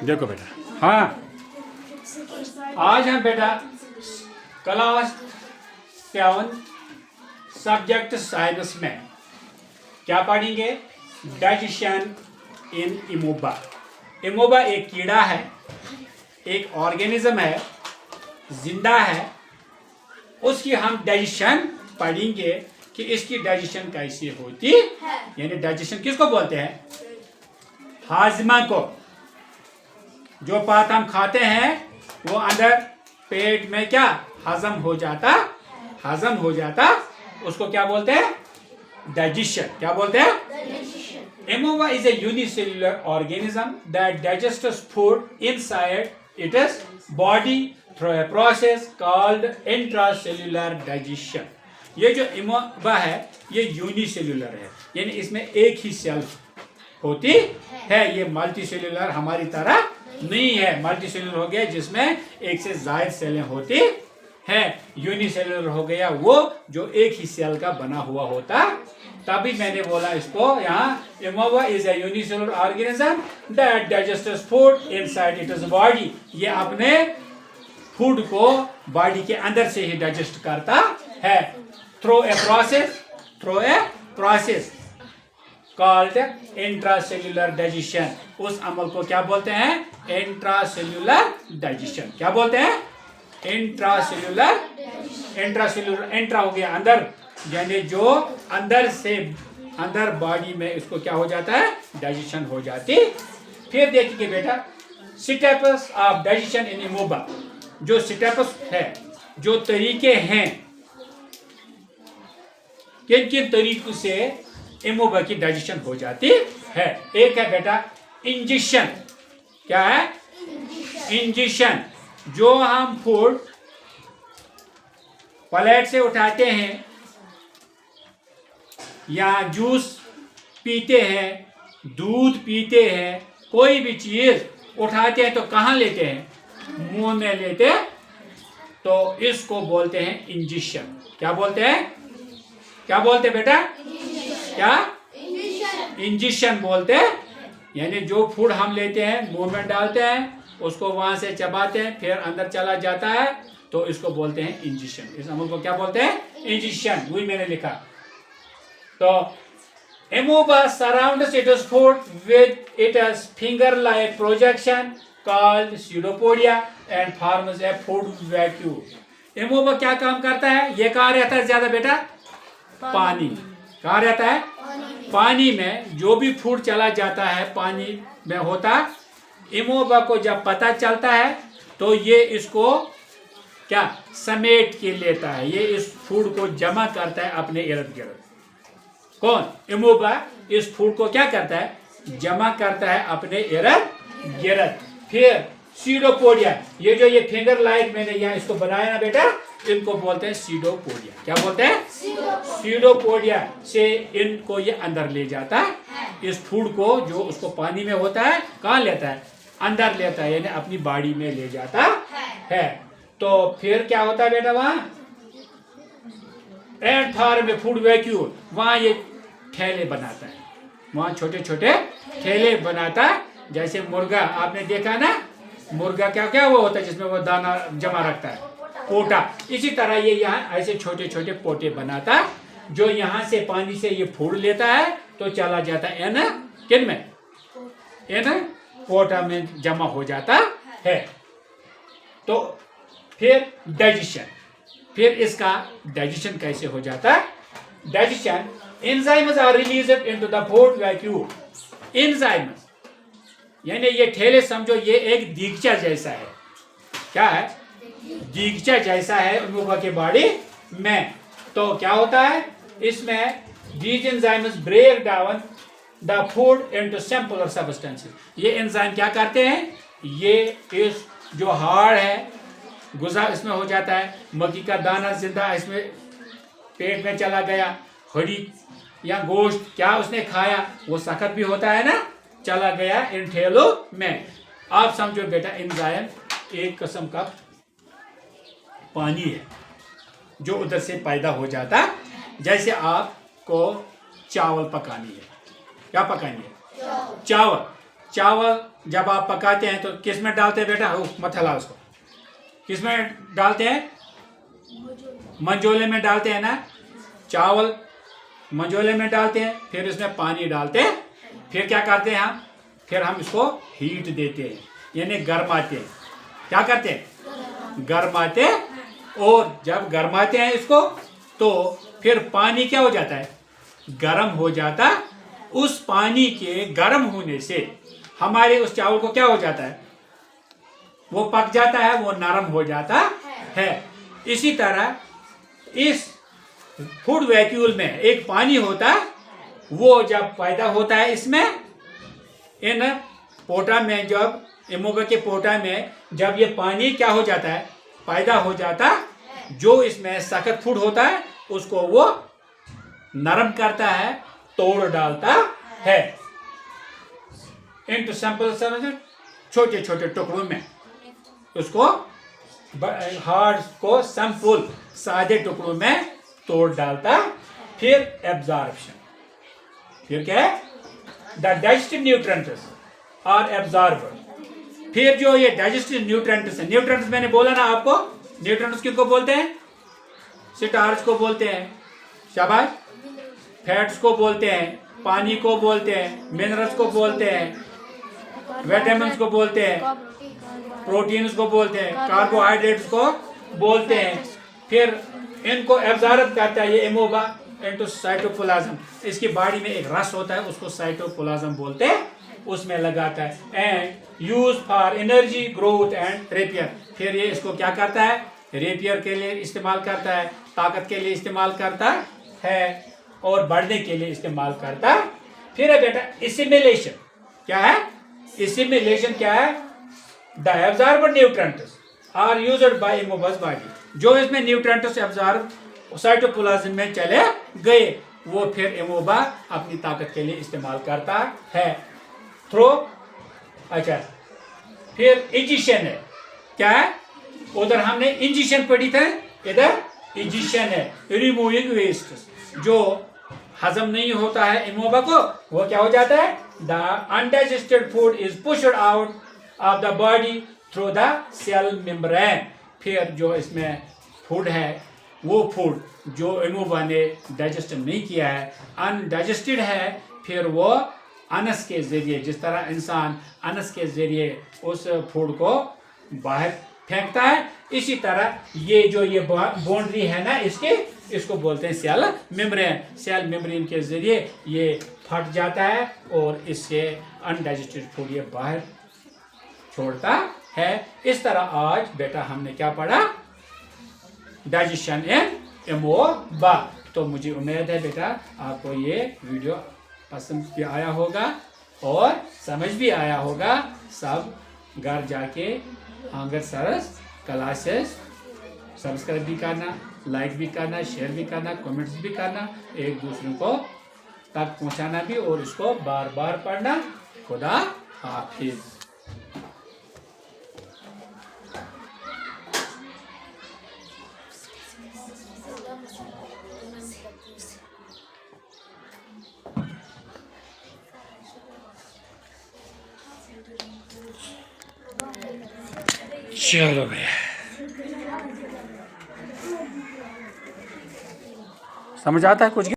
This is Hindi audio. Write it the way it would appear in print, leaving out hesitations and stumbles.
देखो बेटा, हाँ आज हम बेटा क्लास 7 सब्जेक्ट साइंस में क्या पढ़ेंगे? डाइजेशन इन इमोबा। इमोबा एक कीड़ा है, एक ऑर्गेनिज्म है, जिंदा है। उसकी हम डाइजेशन पढ़ेंगे कि इसकी डाइजेशन कैसी होती है। यानी डाइजेशन किसको बोलते हैं? हाजमा को। जो बात हम खाते हैं वो अंदर पेट में क्या हजम हो जाता, उसको क्या बोलते हैं? डाइजेशन। क्या बोलते हैं? Amoeba is a unicellular organism that digests food inside its body through a process called intracellular digestion. ये जो इमोबा है ये यूनिसेल्युलर है, यानी इसमें एक ही सेल होती है। ये मल्टी सेल्युलर हमारी तरह नहीं है। मल्टी सेल्युलर हो गया जिसमें एक से ज्यादा सेलें होती है। यूनिसेल्युलर हो गया वो जो एक ही सेल का बना हुआ होता। तभी मैंने बोला इसको यहाँ, amoeba is a unicellular organism that digests food inside its body. ये अपने फूड को बॉडी के अंदर से ही डाइजेस्ट करता है through a process called intracellular digestion. उस अमल को क्या बोलते हैं? Intracellular digestion. क्या बोलते हैं? इंट्रासेल्युलर। इंट्रा हो गया अंदर, यानी जो अंदर से अंदर बॉडी में इसको क्या हो जाता है? डाइजेशन हो जाती। फिर देखिए बेटा, स्टेप्स ऑफ डाइजेशन इन इमोबा। जो स्टेप्स है, जो तरीके हैं, किन किन तरीकों से इमोबा की डाइजेशन हो जाती है। एक है बेटा इंजेक्शन। क्या है? इंजेक्शन। जो हम फूड प्लेट से उठाते हैं या जूस पीते हैं, दूध पीते हैं, कोई भी चीज उठाते हैं तो कहाँ लेते हैं? मुंह में लेते हैं। तो इसको बोलते हैं इंजेक्शन। क्या बोलते हैं? क्या बोलते हैं बेटा? क्या? इंजेक्शन बोलते हैं। यानी जो फूड हम लेते हैं, मुंह में डालते हैं, उसको वहां से चबाते हैं, फिर अंदर चला जाता है, तो इसको बोलते हैं इंजेक्शन। इस अमल को क्या बोलते हैं? इंजेक्शन। वही मैंने लिखा। तो amoeba surrounds its food with its finger-like projection called pseudopodia and forms a food vacuum. amoeba क्या काम करता है? ये कहाँ रहता है ज्यादा बेटा? पानी। कहाँ रहता है? पानी में। जो भी फूड चला जाता है पानी में होता। amoeba को जब पता चलता है तो ये इसको क्या समेट के लेता है। ये इस फूड को जमा करता है अपने इर्द गिर्द। कौन? इमोबा इस फूड को क्या करता है? जमा करता है अपने इर्द गिर्द। फिर सीडोपोडिया, ये जो ये फिंगर लाइक मैंने यहाँ इसको बनाया ना बेटा, इनको बोलते हैं सीडोपोडिया। क्या बोलते हैं? सीडोपोडिया से इनको ये अंदर ले जाता है। इस फूड को जो उसको पानी में होता है कहाँ लेता है? अंदर लेता है, यानी अपनी बॉडी में ले जाता है। तो फिर क्या होता है बेटा? वहां एंड फार्म में फूड वैक्यूम, वहां ये ठेले बनाता है। वहां छोटे छोटे ठेले बनाता है। जैसे मुर्गा आपने देखा ना, मुर्गा क्या क्या वो होता है जिसमें वो दाना जमा रखता है, पोटा। इसी तरह ये यहाँ ऐसे छोटे छोटे पोटे बनाता है, जो यहाँ से पानी से ये फूड लेता है तो चला जाता है ना किन में? इन पोटा में जमा हो जाता है। तो फिर डाइजेशन। फिर इसका डाइजेशन कैसे हो जाता है? Digestion, enzymes are released into the food vacuum. Enzymes यानी ये ठेले समझो ये एक दीगचा जैसा है। क्या है? दीगचा जैसा है अमोबा के बॉडी में। तो क्या होता है इसमें? These enzymes break down the food into simpler substances. ये एंजाइम क्या करते हैं? ये इस जो हाड़ है गुजा इसमें हो जाता है, मक्की का दाना जिंदा इसमें पेट में चला गया, हड्डी या गोश्त क्या उसने खाया वो सख्त भी होता है ना, चला गया इन ठेलों में। आप समझो बेटा एंजाइम एक किस्म का पानी है जो उधर से पैदा हो जाता। जैसे आपको चावल पकानी है। क्या पकानी है? चावल। चावल जब आप पकाते हैं तो किस में डालते हैं बेटा? मत हिलाओ उसको। किस में डालते हैं? मंजोले में डालते हैं ना। चावल मंजोले में डालते हैं, फिर इसमें पानी डालते हैं, फिर क्या करते हैं हम? फिर हम इसको हीट देते हैं, यानी गरमाते हैं। क्या करते हैं? गरमाते हैं। और जब गरमाते हैं इसको तो फिर पानी क्या हो जाता है? गर्म हो जाता। उस पानी के गर्म होने से हमारे उस चावल को क्या हो जाता है? वो पक जाता है, वो नरम हो जाता है। इसी तरह इस फूड वैक्यूल में एक पानी होता है, वो जब पैदा होता है इसमें, इन पोटा में, जब एमोबा के पोटा में जब ये पानी क्या हो जाता है? पैदा हो जाता। जो इसमें सख्त फूड होता है उसको वो नरम करता है, तोड़ डालता है इनटू सिंपल, समझ, छोटे छोटे टुकड़ों में। उसको हार्ड को सिंपल सादे टुकड़ों में तोड़ डालता। फिर एब्जॉर्प्शन, फिर क्या है? The digestive nutrients are absorbed. फिर जो ये डाइजेस्टिव न्यूट्रिएंट्स है, न्यूट्रिएंट्स मैंने बोला ना आपको, न्यूट्रिएंट्स किसको बोलते हैं? स्टार्च को बोलते हैं, शाबाश। फैट्स को बोलते हैं, पानी को बोलते हैं, मिनरल्स को बोलते हैं, विटामिन्स को बोलते हैं, प्रोटीन्स को बोलते हैं, कार्बोहाइड्रेट्स को बोलते हैं। फिर इनको एब्जॉर्ब करता है ये एमोबा इनटू साइटोप्लाज्म। इसकी बॉडी में एक रस होता है, उसको साइटोप्लाज्म बोलते हैं, उसमें लगाता है। And use for energy, growth and repair. फिर ये इसको क्या करता है? रिपेयर के लिए इस्तेमाल करता है, ताकत के लिए इस्तेमाल करता है, और बढ़ने के लिए इस्तेमाल करता है। फिर है बेटा एसिमिलेशन। क्या है? एसिमिलेशन क्या है? The absorbed nutrients are used by amoeba's body. जो इसमें न्यूट्रिएंट्स एब्जॉर्ब साइटोप्लाज्म में चले गए, वो फिर एमोबा अपनी ताकत के लिए इस्तेमाल करता है थ्रो। अच्छा, फिर इजिशन है। क्या है? उधर हमने इंजेक्शन पढ़ी था, इधर इजिशन है, रिमूविंग वेस्ट। जो हजम नहीं होता है एमोबा को, वो क्या हो जाता है? The undigested food is pushed out of the body through the cell membrane. फिर जो इसमें फूड है, वो फूड जो एमोबा ने डाइजेस्ट नहीं किया है, अनडाइजेस्टेड है, फिर वो अनस के जरिए, जिस तरह इंसान अनस के जरिए उस फूड को बाहर फेंकता है, इसी तरह ये जो ये बाउंड्री है ना इसके, इसको बोलते हैं सेल मेम्ब्रेन। सेल मेम्ब्रेन के जरिए ये फट जाता है और इससे अनडाइजेस्टेड फूड ये बाहर छोड़ता है। इस तरह आज बेटा हमने क्या पढ़ा? डाइजेशन इन एमोबा। तो मुझे उम्मीद है बेटा आपको ये वीडियो पसंद भी आया होगा और समझ भी आया होगा। सब घर जाके आंगर सरस क्लासेस सब्सक्राइब भी करना, लाइक भी करना, शेयर भी करना, कमेंट्स भी करना, एक दूसरे को तक पहुंचाना भी, और इसको बार बार पढ़ना। खुदा हाफिज। चलो भैया, समझ आता है कुछ?